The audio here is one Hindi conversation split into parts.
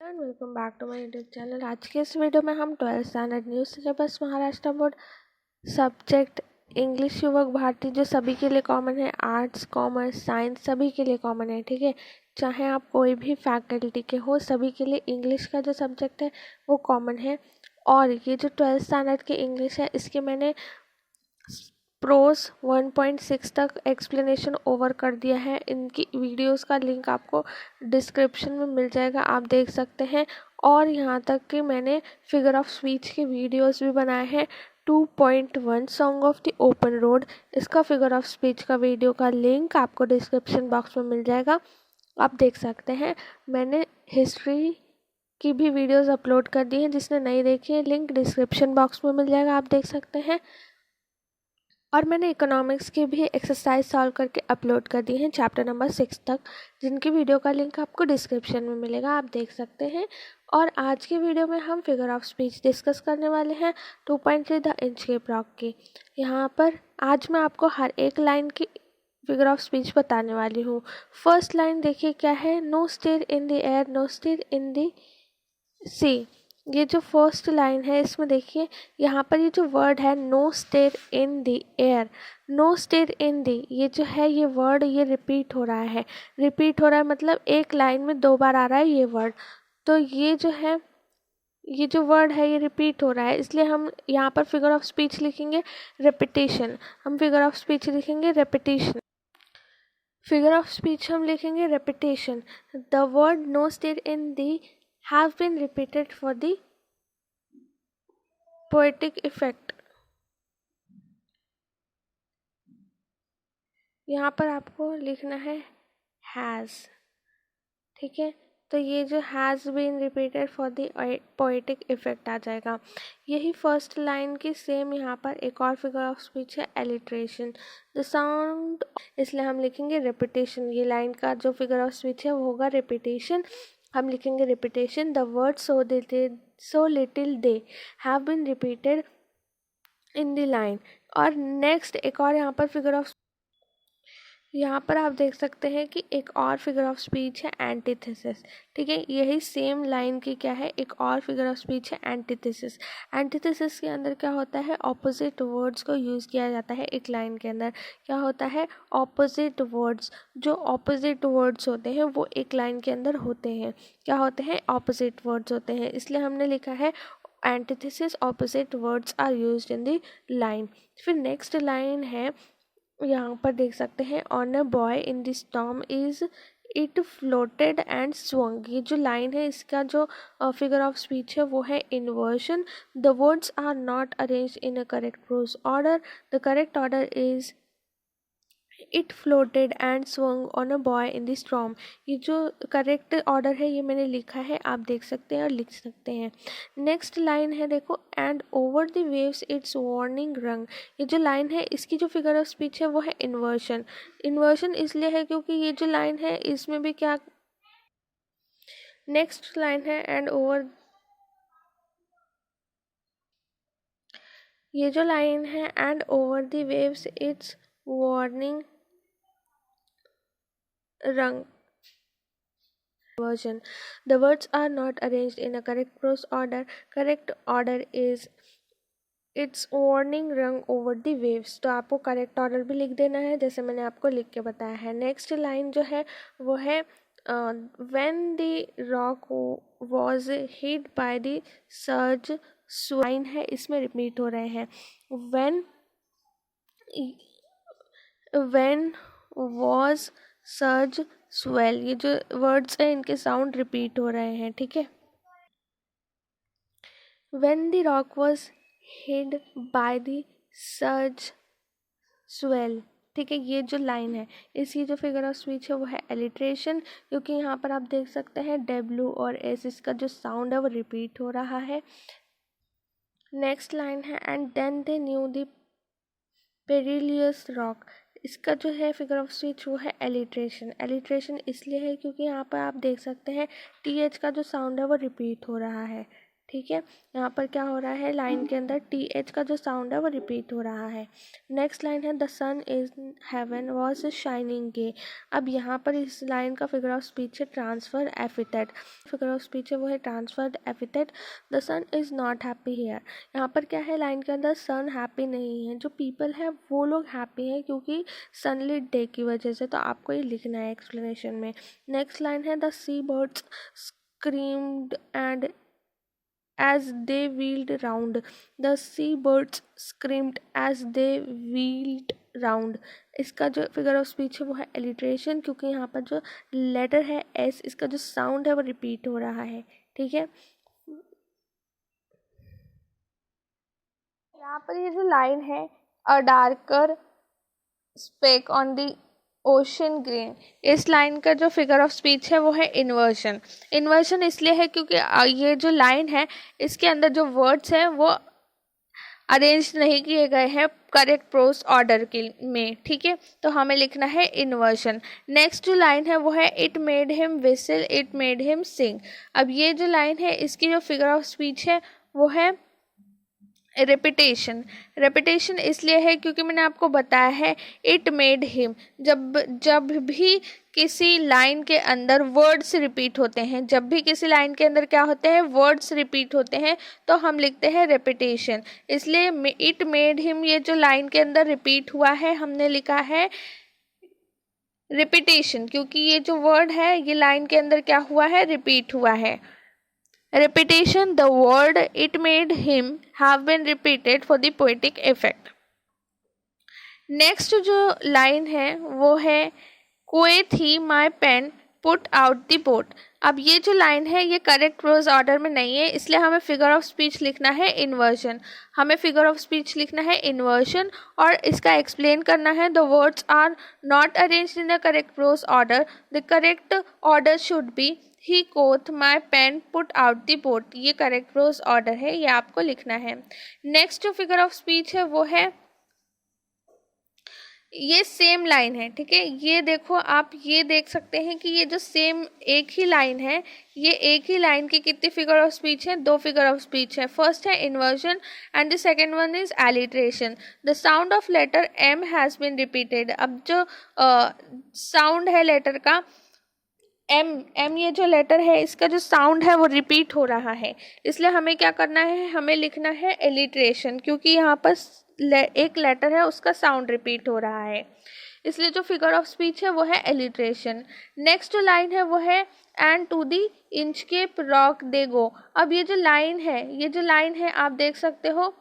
Everyone, welcome back to my YouTube channel. आज के इस वीडियो में हम 12th standard new syllabus Maharashtra board subject English Yuvak Bharati, जो सभी के लिए कॉमन है, आर्ट्स कॉमर्स साइंस सभी के लिए कॉमन है, ठीक है। चाहे आप कोई भी फैकल्टी के हो, सभी के लिए इंग्लिश का जो सब्जेक्ट है वो कॉमन है। और ये जो 12th स्टैंडर्ड की इंग्लिश है, इसके मैंने प्रोस 1.6 तक एक्सप्लेनेशन ओवर कर दिया है। इनकी वीडियोस का लिंक आपको डिस्क्रिप्शन में मिल जाएगा, आप देख सकते हैं। और यहाँ तक कि मैंने फिगर ऑफ स्पीच के वीडियोस भी बनाए हैं। 2.1 song of the open road, इसका फिगर ऑफ स्पीच का वीडियो का लिंक आपको डिस्क्रिप्शन बॉक्स में मिल जाएगा, आप देख सकते हैं। मैंने हिस्ट्री की भी वीडियोस अपलोड कर दी हैं, जिसने नहीं देखी है लिंक डिस्क्रिप्शन बॉक्स में मिल जाएगा, आप देख सकते हैं। और मैंने इकोनॉमिक्स की भी एक्सरसाइज सॉल्व करके अपलोड कर दी है चैप्टर नंबर 6 तक, जिनकी वीडियो का लिंक आपको डिस्क्रिप्शन में मिलेगा, आप देख सकते हैं। और आज के वीडियो में हम फिगर ऑफ स्पीच डिस्कस करने वाले हैं 2.3 द इंच के प्रॉक की। यहाँ पर आज मैं आपको हर एक लाइन की फिगर ऑफ स्पीच बताने वाली हूँ। फर्स्ट लाइन देखिए क्या है, no stair in the air, no stair in the sea. ये जो फर्स्ट लाइन है, इसमें देखिए यहाँ पर ये जो वर्ड है no stair in the air, no stair in the, ये जो है ये वर्ड ये रिपीट हो रहा है। रिपीट हो रहा है मतलब एक लाइन में 2 बार आ रहा है ये वर्ड। तो ये जो है, ये जो वर्ड है ये रिपीट हो रहा है, इसलिए हम यहाँ पर फिगर ऑफ स्पीच लिखेंगे रेपिटेशन। हम फिगर ऑफ स्पीच लिखेंगे रेपिटेशन। फिगर ऑफ स्पीच हम लिखेंगे repetition. The word no stair in the have been repeated for the poetic effect। यहाँ पर आपको लिखना है has, ठीक है। तो ये जो has been repeated for the poetic effect आ जाएगा। यही फर्स्ट लाइन की सेम यहाँ पर एक और फिगर ऑफ स्पीच है alliteration, the sound, इसलिए हम लिखेंगे repetition। ये लाइन का जो फिगर ऑफ स्पीच है वो होगा repetition। हम लिखेंगे repetition, the words so little they have been repeated in the line। और नेक्स्ट एक और यहाँ पर फिगर ऑफ, यहाँ पर आप देख सकते हैं कि एक और फिगर ऑफ स्पीच है एंटीथेसिस, ठीक है। यही सेम लाइन की क्या है, एक और फिगर ऑफ स्पीच है एंटीथेसिस। एंटीथेसिस के अंदर क्या होता है, ऑपोजिट वर्ड्स को यूज़ किया जाता है एक लाइन के अंदर। क्या होता है, ऑपोजिट वर्ड्स, जो ऑपोजिट वर्ड्स होते हैं वो एक लाइन के अंदर होते हैं। क्या होते हैं, ऑपोजिट वर्ड्स होते हैं, इसलिए हमने लिखा है antithesis, opposite words are used in the line. फिर नेक्स्ट लाइन है, यहाँ पर देख सकते हैं, on a buoy in the storm is it floated and swung. ये जो लाइन है इसका जो फिगर ऑफ स्पीच है वो है inversion. The words are not arranged in a correct prose order, the correct order is it floated and swung on a buoy in the storm. ये जो करेक्ट ऑर्डर है ये मैंने लिखा है, आप देख सकते हैं और लिख सकते हैं। नेक्स्ट लाइन है देखो, and over the waves it's warning रंग। ये जो लाइन है इसकी जो फिगर ऑफ स्पीच है वो है इन्वर्शन। इन्वर्शन इसलिए है क्योंकि ये जो लाइन है इसमें भी क्या, नेक्स्ट लाइन है एंड ओवर, ये जो लाइन है and over the waves it's warning रंग version. The words are not arranged in a correct prose order. Correct order is it's warning rung over the waves। तो आपको करेक्ट ऑर्डर भी लिख देना है जैसे मैंने आपको लिख के बताया है। नेक्स्ट लाइन जो है वो है when the rock was hit by the surge, line है इसमें रिपीट हो रहे हैं। when was surge swell, ये जो वर्ड्स हैं इनके साउंड रिपीट हो रहे हैं, ठीक है। when the rock was hid by the surge swell, ठीक है। ये जो लाइन है इसकी जो फिगर ऑफ स्पीच है वो है एलिट्रेशन, क्योंकि यहाँ पर आप देख सकते हैं W और S, इसका जो साउंड है वो रिपीट हो रहा है। नेक्स्ट लाइन है and then they knew the perilous rock, इसका जो है फिगर ऑफ स्पीच वो है एलिट्रेशन। एलिट्रेशन इसलिए है क्योंकि यहाँ पर आप देख सकते हैं TH का जो साउंड है वो रिपीट हो रहा है, ठीक है, यहाँ पर क्या हो रहा है, लाइन के अंदर TH का जो साउंड है वो रिपीट हो रहा है। नेक्स्ट लाइन है the sun in heaven was shining gay. अब यहाँ पर इस लाइन का फिगर ऑफ स्पीच है transfer epithet. Figure of speech है वो है transferred epithet. The sun is not happy here. यहाँ पर क्या है, लाइन के अंदर सन हैप्पी नहीं है, जो पीपल है वो लोग हैप्पी हैं क्योंकि सनलिट डे की वजह से, तो आपको ये लिखना है एक्सप्लेनेशन में। नेक्स्ट लाइन है the sea birds screamed and as they wheeled round. The seabirds screamed as they wheeled round. इसका जो फिगर ऑफ स्पीच है वो है एलिट्रेशन, क्योंकि यहाँ पर जो लेटर है एस, इसका जो साउंड है वो रिपीट हो रहा है। ठीक है, यहाँ पर ये जो लाइन है a darker speck on the ocean green, इस लाइन का जो फिगर ऑफ स्पीच है वो है इन्वर्शन। इन्वर्शन इसलिए है क्योंकि ये जो लाइन है इसके अंदर जो वर्ड्स हैं वो अरेंज नहीं किए गए हैं करेक्ट प्रोस ऑर्डर के में। ठीक है, तो हमें लिखना है इन्वर्शन। नेक्स्ट जो लाइन है वो है it made him whistle, it made him सिंग। अब ये जो लाइन है इसकी जो फिगर ऑफ स्पीच है वो है रेपिटेशन। रेपिटेशन इसलिए है क्योंकि मैंने आपको बताया है इट मेड हिम, जब भी किसी लाइन के अंदर वर्ड्स रिपीट होते हैं, जब भी किसी लाइन के अंदर क्या होते हैं, वर्ड्स रिपीट होते हैं, तो हम लिखते हैं रेपिटेशन। इसलिए इट मेड हिम ये जो लाइन के अंदर रिपीट हुआ है हमने लिखा है रिपीटेशन, क्योंकि ये जो वर्ड है ये लाइन के अंदर क्या हुआ है, रिपीट हुआ है। Repetition, the word it made him have been repeated for the poetic effect. Next जो लाइन है वो है quoth he my men put out the boat. अब ये जो लाइन है ये करेक्ट प्रोज ऑर्डर में नहीं है, इसलिए हमें फिगर ऑफ स्पीच लिखना है इन्वर्शन। हमें फिगर ऑफ स्पीच लिखना है इन्वर्शन और इसका एक्सप्लेन करना है the words are not arranged in the correct prose order, the correct order should be he quoth my men put out the boat. ये करेक्ट प्रोज ऑर्डर है, ये आपको लिखना है। नेक्स्ट जो फिगर ऑफ स्पीच है वो है ये सेम लाइन है। ठीक है, ये देखो आप ये देख सकते हैं कि ये जो सेम एक ही लाइन है, ये एक ही लाइन की कितनी फिगर ऑफ स्पीच है, दो फिगर ऑफ स्पीच है। फर्स्ट है inversion and the second one is alliteration. The sound of letter M has been repeated. अब जो साउंड है लेटर का एम ये जो लेटर है इसका जो साउंड है वो रिपीट हो रहा है, इसलिए हमें क्या करना है, हमें लिखना है एलिट्रेशन, क्योंकि यहाँ पर एक लेटर है उसका साउंड रिपीट हो रहा है, इसलिए जो फिगर ऑफ स्पीच है वो है एलिट्रेशन। नेक्स्ट जो लाइन है वो है and to the Inchcape rock they go. अब ये जो लाइन है, ये जो लाइन है आप देख सकते हो,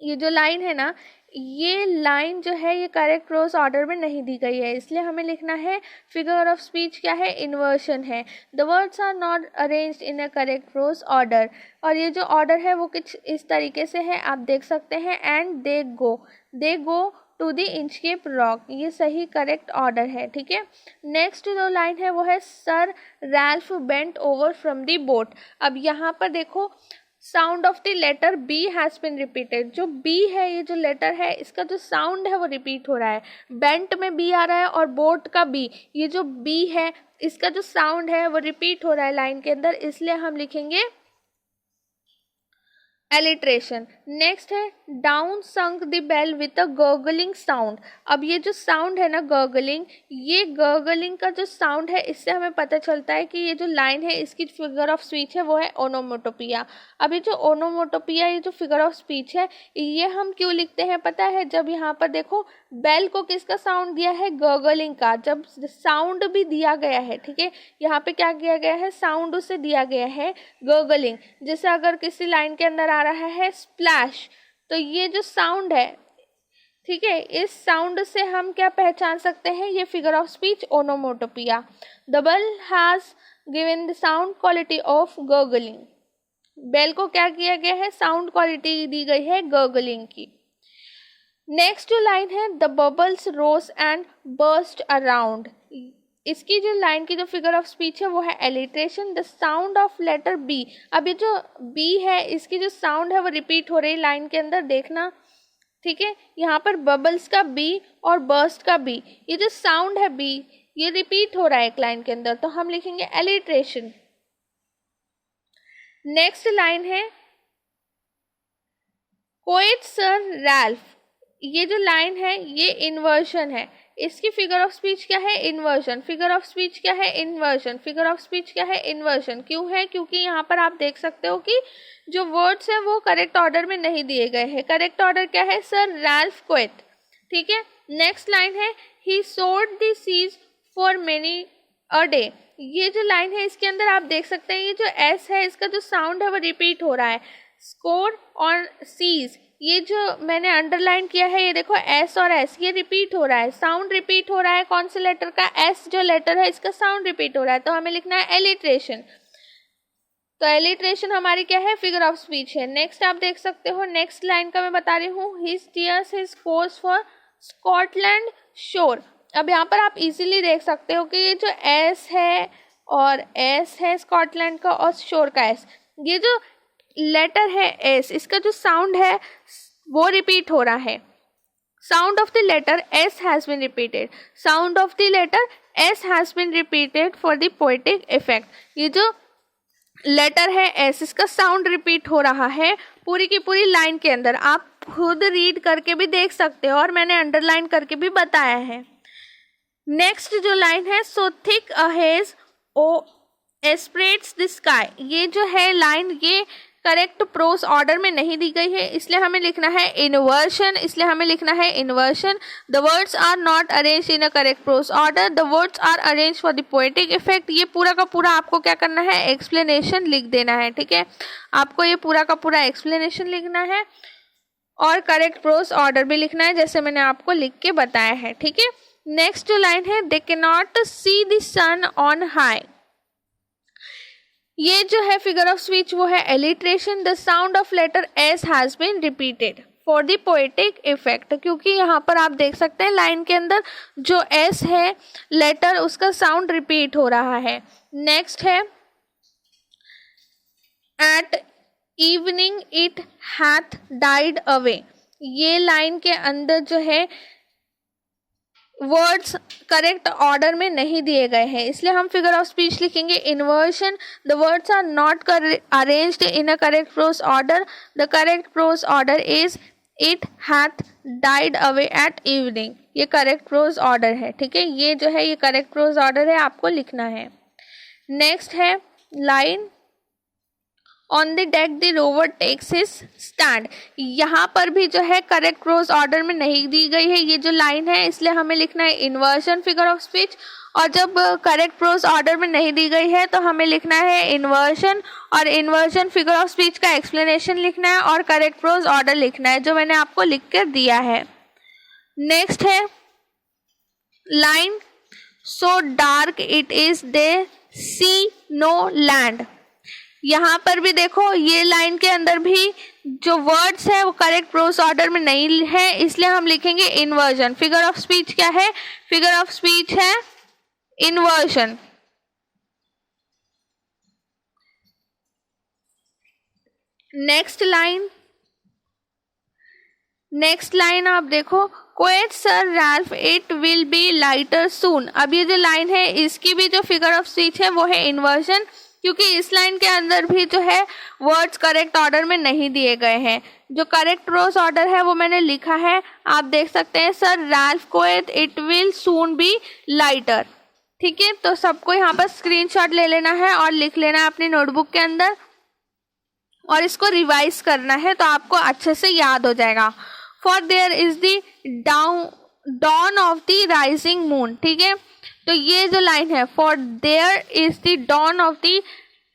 ये जो लाइन है ना, ये लाइन जो है ये करेक्ट प्रोज ऑर्डर में नहीं दी गई है, इसलिए हमें लिखना है फिगर ऑफ स्पीच क्या है, इन्वर्शन है। The words are not arranged in a correct prose order, और ये जो ऑर्डर है वो कुछ इस तरीके से है, आप देख सकते हैं and they go to the Inchcape rock, ये सही करेक्ट ऑर्डर है। ठीक है, नेक्स्ट जो लाइन है वो है Sir Ralph bent over from the boat. अब यहाँ पर देखो sound of the letter B has been repeated. जो बी है, ये जो लेटर है इसका जो साउंड है वो रिपीट हो रहा है। बेंट में बी आ रहा है और बोट का बी, ये जो बी है इसका जो साउंड है वो रिपीट हो रहा है लाइन के अंदर, इसलिए हम लिखेंगे एलिट्रेशन। नेक्स्ट है down sunk the bell with a gurgling sound. अब ये जो साउंड है ना गर्गलिंग, ये गर्गलिंग का जो साउंड है इससे हमें पता चलता है कि ये जो लाइन है इसकी फिगर ऑफ स्पीच है वो है ओनोमोटोपिया। अब ये जो ओनोमोटोपिया, ये जो फिगर ऑफ स्पीच है, ये हम क्यों लिखते हैं पता है, जब यहाँ पर देखो बेल को किसका साउंड दिया है, गर्गलिंग का, जब साउंड भी दिया गया है, ठीक है, यहाँ पे क्या किया गया है, साउंड उसे दिया गया है गर्गलिंग। जैसे अगर किसी लाइन के अंदर आ रहा है स्प्लैश, तो ये जो साउंड है, ठीक है, इस साउंड से हम क्या पहचान सकते हैं, ये figure of speech onomatopoeia. The bell has given the sound quality of gurgling. Bell को क्या किया गया है, साउंड क्वालिटी दी गई है गर्गलिंग की। नेक्स्ट जो लाइन है the bubbles rose and burst around, इसकी जो लाइन की जो फिगर ऑफ स्पीच है वो है alliteration. The sound of letter B, अब ये जो बी है इसकी जो साउंड है वो रिपीट हो रही है लाइन के अंदर, देखना, ठीक है, यहाँ पर बबल्स का बी और बर्स्ट का बी, ये जो साउंड है बी ये रिपीट हो रहा है एक लाइन के अंदर, तो हम लिखेंगे एलिट्रेशन। नेक्स्ट लाइन है कोएट सर रैल्फ, ये जो लाइन है ये इन्वर्शन है, इसकी फिगर ऑफ स्पीच क्या है, इन्वर्शन। फिगर ऑफ स्पीच क्या है, इन्वर्शन। फिगर ऑफ स्पीच क्या है, इन्वर्शन। क्यों है, क्योंकि यहाँ पर आप देख सकते हो कि जो वर्ड्स हैं वो करेक्ट ऑर्डर में नहीं दिए गए हैं। करेक्ट ऑर्डर क्या है, सर रैल्फ कोएट, ठीक है। नेक्स्ट लाइन है he scoured the seas for many a day, ये जो लाइन है इसके अंदर आप देख सकते हैं ये जो एस है इसका जो साउंड है वो रिपीट हो रहा है। स्कोर और सीज, ये जो मैंने अंडरलाइन किया है ये देखो एस और एस ये रिपीट हो रहा है, साउंड रिपीट हो रहा है। कौन से लेटर का, एस जो लेटर है इसका साउंड रिपीट हो रहा है, तो हमें लिखना है एलिट्रेशन। तो एलिट्रेशन हमारी क्या है, फिगर ऑफ स्पीच है। नेक्स्ट आप देख सकते हो, नेक्स्ट लाइन का मैं बता रही हूँ, his tears his course for Scotland शोर। अब यहाँ पर आप इजीली देख सकते हो कि ये जो एस है और एस है स्कॉटलैंड का और शोर का एस, ये जो लेटर है एस इसका जो साउंड है वो रिपीट हो रहा है। Sound of the letter S has been repeated, sound of the letter S has been repeated for the poetic effect. ये जो लेटर है एस इसका साउंड रिपीट हो रहा है पूरी की पूरी लाइन के अंदर। आप खुद रीड करके भी देख सकते हो और मैंने अंडरलाइन करके भी बताया है। नेक्स्ट जो लाइन है so thick a haze o'erspreads the sky, ये जो है लाइन ये करेक्ट प्रोस ऑर्डर में नहीं दी गई है, इसलिए हमें लिखना है इन्वर्शन। इसलिए हमें लिखना है inversion. The words are not arranged in a correct prose order, the words are arranged for the poetic effect. ये पूरा का पूरा आपको क्या करना है, एक्सप्लेनेशन लिख देना है, ठीक है। आपको ये पूरा का पूरा एक्सप्लेनेशन लिखना है और करेक्ट प्रोस ऑर्डर भी लिखना है जैसे मैंने आपको लिख के बताया है, ठीक है। नेक्स्ट जो लाइन है they can not see the sun on high, ये जो है फिगर ऑफ स्पीच वो है alliteration. The sound of letter S has been repeated for the poetic effect, क्योंकि यहाँ पर आप देख सकते हैं लाइन के अंदर जो एस है लेटर उसका साउंड रिपीट हो रहा है। नेक्स्ट है at evening it hath died away, ये लाइन के अंदर जो है वर्ड्स करेक्ट ऑर्डर में नहीं दिए गए हैं, इसलिए हम फिगर ऑफ स्पीच लिखेंगे inversion. The words are not arranged in a correct prose order, the correct prose order is it hath died away at evening, ये करेक्ट प्रोस ऑर्डर है, ठीक है। ये जो है ये करेक्ट प्रोस ऑर्डर है, आपको लिखना है। नेक्स्ट है line on the deck the Rover takes his stand, यहाँ पर भी जो है करेक्ट प्रोस ऑर्डर में नहीं दी गई है ये जो लाइन है, इसलिए हमें लिखना है इन्वर्शन फिगर ऑफ स्पीच। और जब करेक्ट प्रोस ऑर्डर में नहीं दी गई है तो हमें लिखना है इन्वर्शन, और इन्वर्शन फिगर ऑफ स्पीच का एक्सप्लेनेशन लिखना है और करेक्ट प्रोस ऑर्डर लिखना है जो मैंने आपको लिख कर दिया है। नेक्स्ट है line so dark it is they see no land, यहाँ पर भी देखो ये लाइन के अंदर भी जो वर्ड्स है वो करेक्ट प्रोस ऑर्डर में नहीं है, इसलिए हम लिखेंगे इन्वर्जन। फिगर ऑफ स्पीच क्या है, फिगर ऑफ स्पीच है इन्वर्जन। नेक्स्ट लाइन आप देखो quoth sir Ralph it will be lighter soon, अब ये जो लाइन है इसकी भी जो फिगर ऑफ स्पीच है वो है इन्वर्जन, क्योंकि इस लाइन के अंदर भी जो है वर्ड्स करेक्ट ऑर्डर में नहीं दिए गए हैं। जो करेक्ट प्रोस ऑर्डर है वो मैंने लिखा है, आप देख सकते हैं sir Ralph quoth it will soon be lighter, ठीक है। तो सबको यहाँ पर स्क्रीनशॉट ले लेना है और लिख लेना है अपनी नोटबुक के अंदर और इसको रिवाइज करना है तो आपको अच्छे से याद हो जाएगा। For there is the dawn of the rising moon, ठीक है। तो ये जो लाइन है for there is the dawn of the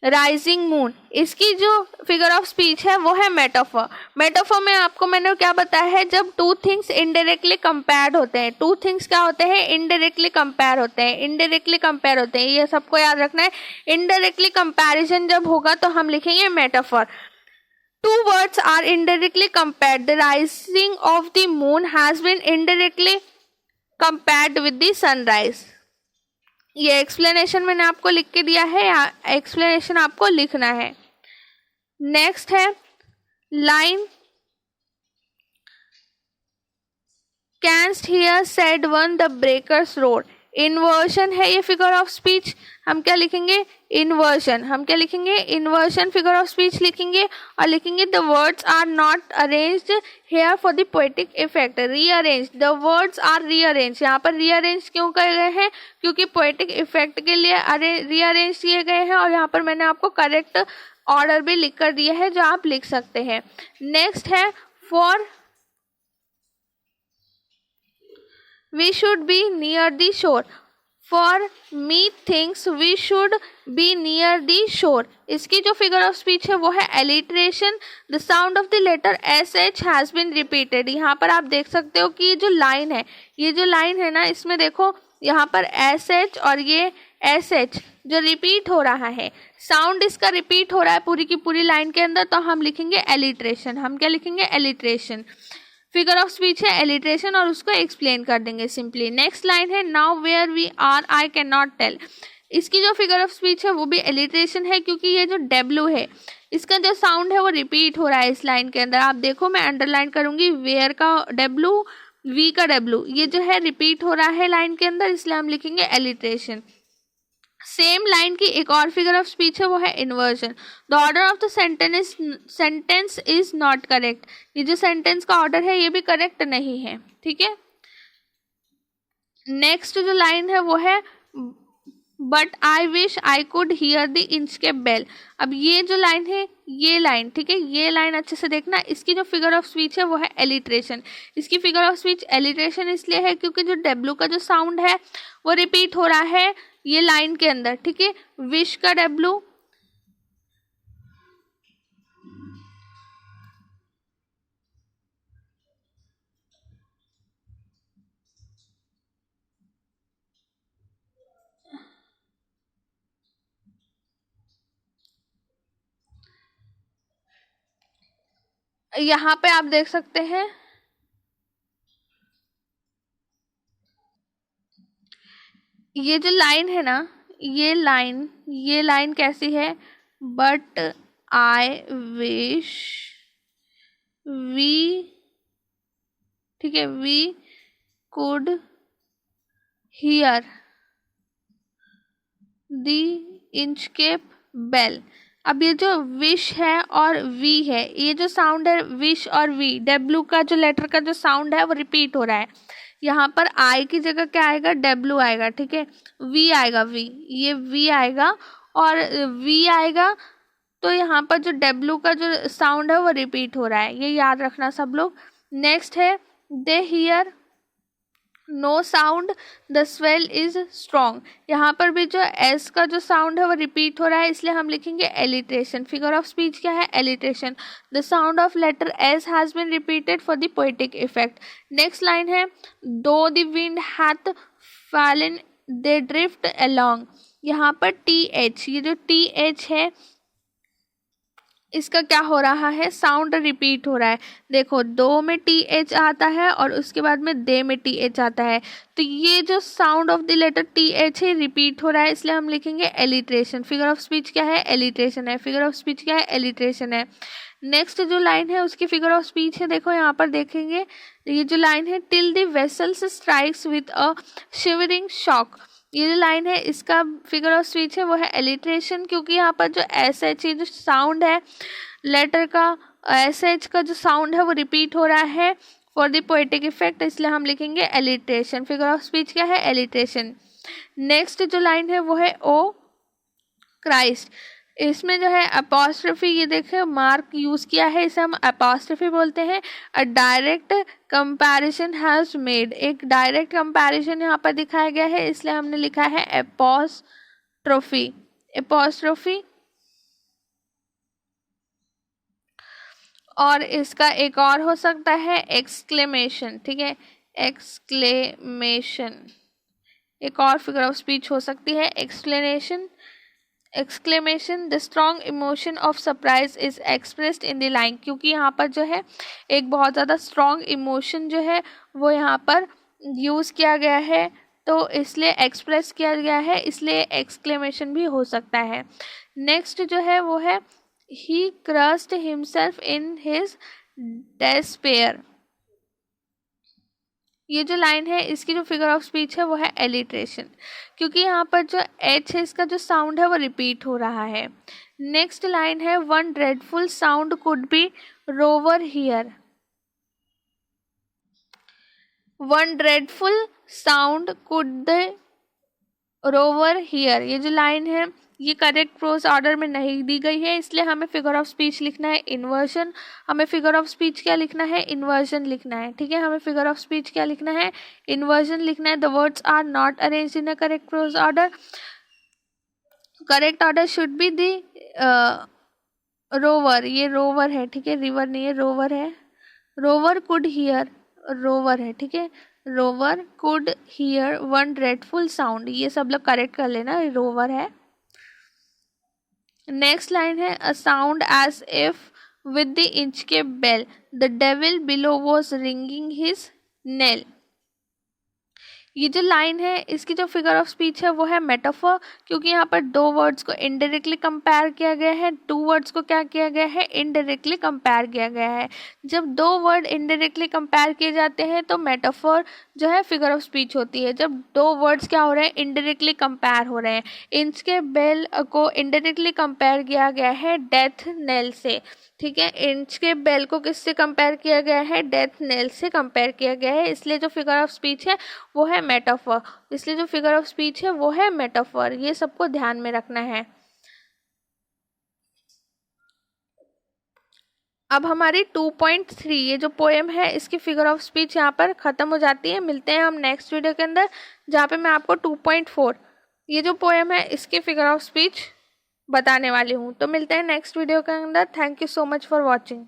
rising moon, इसकी जो फिगर ऑफ स्पीच है वो है मेटाफर। मेटाफर में आपको मैंने क्या बताया है, जब टू थिंग्स इनडायरेक्टली कंपेयर्ड होते हैं, टू थिंग्स क्या होते हैं, इनडायरेक्टली कंपेयर होते हैं, इनडायरेक्टली कंपेयर होते हैं, ये सबको याद रखना है। इनडायरेक्टली कंपैरिजन जब होगा तो हम लिखेंगे metaphor. Two words are indirectly compared. The rising of the moon has been indirectly compared with the sunrise. ये एक्सप्लेनेशन मैंने आपको लिख के दिया है, एक्सप्लेनेशन आपको लिखना है। नेक्स्ट है line Canst hear said one the breakers roar, inversion है ये फिगर ऑफ स्पीच, हम क्या लिखेंगे, इन्वर्शन। हम क्या लिखेंगे, इन्वर्शन फिगर ऑफ स्पीच लिखेंगे और लिखेंगे the words are not arranged here for the poetic effect. Rearrange, the words are rearrange, यहाँ पर रीअरेंज क्यों किए गए हैं, क्योंकि पोएटिक इफेक्ट के लिए रीअरेंज किए गए हैं। और यहाँ पर मैंने आपको करेक्ट ऑर्डर भी लिख कर दिया है जो आप लिख सकते हैं। नेक्स्ट है for we should be near the shore, for me thinks we should be near the shore। इसकी जो फिगर ऑफ स्पीच है वो है alliteration. The sound of the letter S H has been repeated. यहाँ पर आप देख सकते हो कि ये जो लाइन है, ये जो लाइन है ना, इसमें देखो यहाँ पर एस एच और ये एस एच जो रिपीट हो रहा है, साउंड इसका रिपीट हो रहा है पूरी की पूरी लाइन के अंदर, तो हम लिखेंगे एलिट्रेशन। हम क्या लिखेंगे, एलिट्रेशन। फिगर ऑफ स्पीच है एलिट्रेशन और उसको एक्सप्लेन कर देंगे सिंपली। नेक्स्ट लाइन है now where we are I can not tell. इसकी जो फिगर ऑफ स्पीच है वो भी एलिट्रेशन है, क्योंकि ये जो डब्ल्यू है इसका जो साउंड है वो रिपीट हो रहा है इस लाइन के अंदर। आप देखो मैं अंडरलाइन करूंगी, वेयर का डब्ल्यू, वी का डब्ल्यू, ये जो है रिपीट हो रहा है लाइन के अंदर, इसलिए हम लिखेंगे एलिट्रेशन। सेम लाइन की एक और फिगर ऑफ स्पीच है वो है inversion. The order of the sentence is not correct. ये जो सेंटेंस का ऑर्डर है ये भी करेक्ट नहीं है, ठीक है। नेक्स्ट जो लाइन है वो है but I wish I could hear the Inchcape bell. अब ये जो लाइन है, ये लाइन, ठीक है, ये लाइन अच्छे से देखना, इसकी जो फिगर ऑफ स्पीच है वो है एलिट्रेशन। इसकी फिगर ऑफ स्पीच एलिट्रेशन इसलिए है क्योंकि जो डब्ल्यू का जो साउंड है वो रिपीट हो रहा है ये लाइन के अंदर, ठीक है। विश का डब्ल्यू, यहाँ पे आप देख सकते हैं ये जो लाइन है ना, ये लाइन कैसी है, बट आई विश वी, ठीक है, we could hear the Inchcape bell. अब ये जो विश है और वी है, ये जो साउंड है विश और वी, डब्ल्यू का जो लेटर का जो साउंड है वो रिपीट हो रहा है। यहाँ पर आई की जगह क्या आएगा, डब्ल्यू आएगा, ठीक है, वी आएगा, वी, ये वी आएगा और वी आएगा, तो यहाँ पर जो डब्ल्यू का जो साउंड है वो रिपीट हो रहा है, ये याद रखना सब लोग। नेक्स्ट है they hear no sound the swell is strong. यहाँ पर भी जो एस का जो साउंड है वो रिपीट हो रहा है, इसलिए हम लिखेंगे एलिट्रेशन। फिगर ऑफ स्पीच क्या है, alliteration. The sound of letter S has been repeated for the poetic effect. Next line है though the wind hath fallen they drift along. यहाँ पर टी एच, ये जो टी एच है इसका क्या हो रहा है, साउंड रिपीट हो रहा है। देखो दो में टी एच आता है और उसके बाद में दे में टी एच आता है, तो ये जो sound of the letter T H है रिपीट हो रहा है, इसलिए हम लिखेंगे एलिट्रेशन। फिगर ऑफ स्पीच क्या है, एलिट्रेशन है। फिगर ऑफ स्पीच क्या है, एलिट्रेशन है। नेक्स्ट जो लाइन है उसकी फिगर ऑफ स्पीच है, देखो यहाँ पर देखेंगे, ये जो लाइन है till the vessels strikes with a shivering shock. ये जो लाइन है इसका फिगर ऑफ स्पीच है वो है एलिट्रेशन, क्योंकि यहाँ पर जो एस एच जो साउंड है लेटर का, एस एच का जो साउंड है वो रिपीट हो रहा है फॉर द पोएटिक इफेक्ट, इसलिए हम लिखेंगे एलिट्रेशन। फिगर ऑफ स्पीच क्या है, एलिट्रेशन। नेक्स्ट जो लाइन है वो है ओ क्राइस्ट। इसमें जो है अपोस्ट्रोफी, ये देखें मार्क यूज किया है, इसे हम अपोस्ट्रोफी बोलते हैं। अ डायरेक्ट कंपैरिजन हैज मेड, एक डायरेक्ट कंपैरिजन यहाँ पर दिखाया गया है, इसलिए हमने लिखा है अपोस्ट्रोफी। अपोस्ट्रोफी। और इसका एक और हो सकता है एक्सक्लेमेशन, ठीक है, एक्सक्लेमेशन। एक और फिगर ऑफ स्पीच हो सकती है explanation, exclamation. The strong emotion of surprise is expressed in the line, क्योंकि यहाँ पर जो है एक बहुत ज़्यादा स्ट्रॉन्ग इमोशन जो है वो यहाँ पर यूज़ किया गया है, तो इसलिए एक्सप्रेस किया गया है, इसलिए एक्सक्लेमेशन भी हो सकता है। नेक्स्ट जो है वो है he cursed himself in his despair. ये जो लाइन है इसकी जो फिगर ऑफ स्पीच है वो है एलिट्रेशन, क्योंकि यहाँ पर जो एच है इसका जो साउंड है वो रिपीट हो रहा है। नेक्स्ट लाइन है one dreadful sound could be rover here. One dreadful sound could the rover here, ये जो लाइन है ये करेक्ट प्रोज ऑर्डर में नहीं दी गई है, इसलिए हमें फिगर ऑफ स्पीच लिखना है इन्वर्जन। हमें फिगर ऑफ स्पीच क्या लिखना है, इन्वर्जन लिखना है। ठीक है, हमें फिगर ऑफ स्पीच क्या लिखना है, इन्वर्जन लिखना है। The words are not arranged in a correct prose order. Correct order should be the Rover, ये रोवर है, ठीक है, रिवर नहीं है, रोवर है। रोवर कुड हियर, रोवर है, ठीक है, rover could hear one dreadful sound, ये सब लोग करेक्ट कर लेना, रोवर है। नेक्स्ट लाइन है a sound as if with the Inchcape bell the devil below was ringing his knell. ये जो लाइन है इसकी जो फिगर ऑफ स्पीच है वो है मेटाफर, क्योंकि यहाँ पर दो वर्ड्स को इनडायरेक्टली कंपेयर किया गया है, टू वर्ड्स को क्या किया गया है, इनडायरेक्टली कंपेयर किया गया है। जब दो वर्ड इनडायरेक्टली कंपेयर किए जाते हैं तो मेटाफर जो है फिगर ऑफ स्पीच होती है। जब दो वर्ड्स क्या हो रहे हैं, इनडायरेक्टली कंपेयर हो रहे हैं। इंच के बेल को इनडायरेक्टली कंपेयर किया गया है डेथ नेल से, ठीक है, इंच के बेल को किससे कंपेयर किया गया है, डेथ नेल से कंपेयर किया गया है, इसलिए जो फिगर ऑफ स्पीच है वो है मेटाफर। इसलिए जो फिगर ऑफ स्पीच है वो है मेटाफर, ये सबको ध्यान में रखना है। अब हमारी 2.3 ये जो पोएम है इसकी फिगर ऑफ स्पीच यहाँ पर खत्म हो जाती है। मिलते हैं हम नेक्स्ट वीडियो के अंदर, जहाँ पे मैं आपको 2.4 ये जो पोएम है इसकी फिगर ऑफ स्पीच बताने वाली हूँ। तो मिलते हैं नेक्स्ट वीडियो के अंदर। Thank you so much for watching.